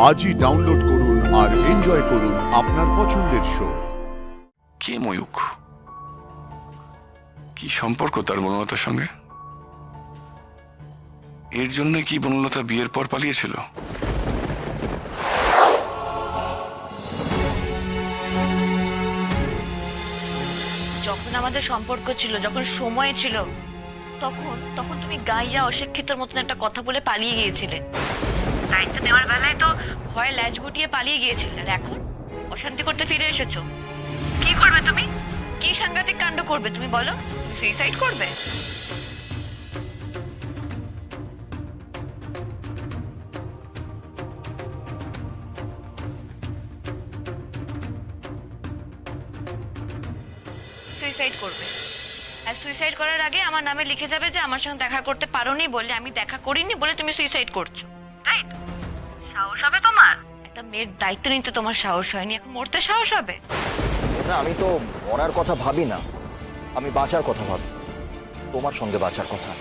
আজই ডাউনলোড করুন আর এনজয় করুন আপনার পছন্দের শো। কে ময়ূক? কি সম্পর্ক তার বনলতার সঙ্গে? এর জন্য কি বনলতা বিয়ের পর পালিয়েছিল? যখন আমাদের সম্পর্ক ছিল, যখন সময় ছিল, তখন তখন তুমি গাইয়া অশিক্ষিতর মতন একটা কথা বলে পালিয়ে গিয়েছিলে। দায়িত্ব নেওয়ার বেলায় তো ভয় ল্যাজ গুটিয়ে পালিয়ে গিয়েছিলে, আর এখন অশান্তি করতে ফিরে এসেছো। কি করবে তুমি? কি সাংঘাতিক কাণ্ড করবে তুমি বলো? সুইসাইড করবে? সুইসাইড করবে, আর সুইসাইড করার আগে আমার নামে লিখে যাবে যে আমার সঙ্গে দেখা করতে পারোনি বলে, আমি দেখা করিনি বলে তুমি সুইসাইড করছো। রাইট? সাহস হবে তোমার? একটা মেয়ের দায়িত্ব নিতে তোমার সাহস হয়নি, এখন মরতে সাহস হবে? না, আমি তো মরার কথা ভাবি না, আমি বাঁচার কথা ভাবি, তোমার সঙ্গে বাঁচার কথা।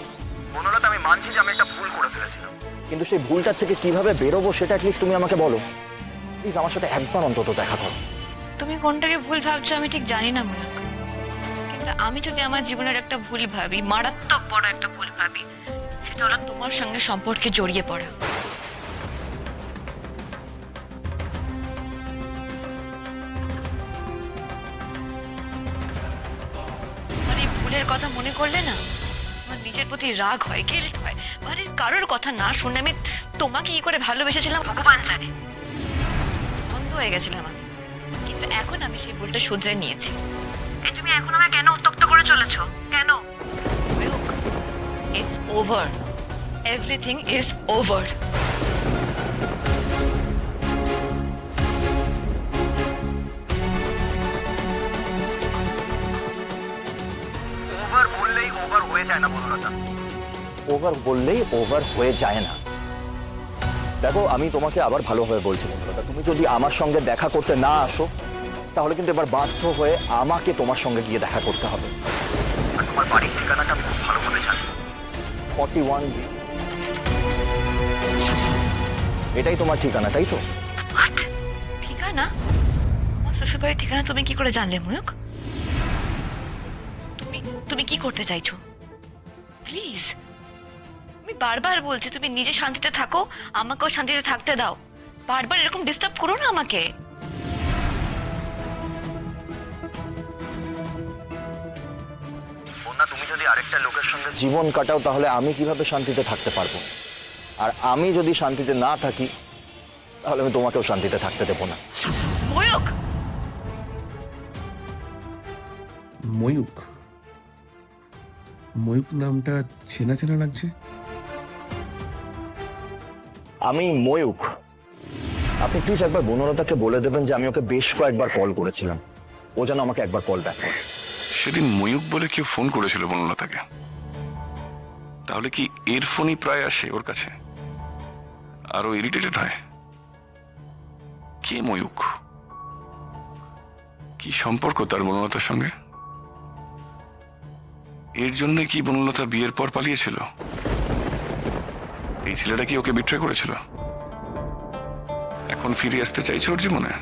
বনলতা, আমি মানছি যে আমি একটা ভুল করে ফেলেছিলাম, কিন্তু সেই ভুলটার থেকে কিভাবে বেরোবো সেটা অ্যাটলিস্ট তুমি আমাকে বলো। প্লিজ আমার সাথে একবার অন্তত দেখা করো। তুমি কোনটাকে ভুল ভাবছো আমি ঠিক জানি না ময়ূক, কিন্তু আমি যদি আমার জীবনের একটা ভুল ভাবি, মারাত্মক বড় একটা ভুল ভাবি, সেটা হলো তোমার সঙ্গে সম্পর্কে জড়িয়ে পড়া। আমার এই ভুলের কথা মনে করলে না আমার নিজের প্রতি রাগ হয়, গিল্ট হয়। বাড়ির কারোর কথা না শুনে আমি তোমাকে কি করে ভালোবেসেছিলাম ভগবান জানে। বন্ধ হয়ে গেছিলাম আমি, কিন্তু এখন আমি সেই ভুলটা শুধরে নিয়েছি। এই তুমি এখন আমায় কেন উত্তক্ত করে চলেছো? কেন? It's over. Everything is over. Over বললেই ওভার হয়ে যায় না বনলতা, ওভার বললেই ওভার হয়ে যায় না। দেখো, আমি তোমাকে আবার ভালোভাবে বলছি বনলতা, তুমি যদি আমার সঙ্গে দেখা করতে না আসো তাহলে কিন্তু এবার বাধ্য হয়ে আমাকে তোমার সঙ্গে গিয়ে দেখা করতে হবে। আর তোমার বাড়ির ঠিকানাটা আমি খুব ভালোভাবে জানি, 41B। এটাই তোমার ঠিকানা, তাই তো? What? ঠিকানা? আমার শ্বশুরবাড়ির ঠিকানা তুমি কি করে জানলে ময়ূক? তুমি কি করতে চাইছো? প্লিজ, আমি বারবার বলছি তুমি নিজে শান্তিতে থাকো, আমাকেও শান্তিতে থাকতে দাও। বারবার এরকম ডিস্টার্ব করো না আমাকে। তুমি যদি আরেকটা লোকের সঙ্গে জীবন কাটাও তাহলে আমি কিভাবে শান্তিতে থাকতে পারবো? আর আমি যদি শান্তিতে না থাকি তাহলে আমি তোমাকেও শান্তিতে থাকতে দেবো না। ময়ূক! ময়ূক, ময়ূক নামটা চেনা চেনা লাগছে। আমি ময়ূক। আপনি প্লিজ একবার বনলতাকে বলে দেবেন যে আমি ওকে বেশ কয়েকবার কল করেছিলাম, ও যেন আমাকে একবার কল ব্যাক করে। সেদিন ময়ূক বলে কেউ ফোন করেছিল বনলতাকে, তাহলে কি এর ফোনই প্রায় আসে ওর কাছে আর ও ইরিটেটেড হয়? কে ময়ূক? কি সম্পর্ক তার বনলতার সঙ্গে? এর জন্য কি বনলতা বিয়ের পর পালিয়েছিল? এই ছেলেটা কি ওকে বিট্রে করেছিল? এখন ফিরে আসতে চাইছে ওর জীবনে?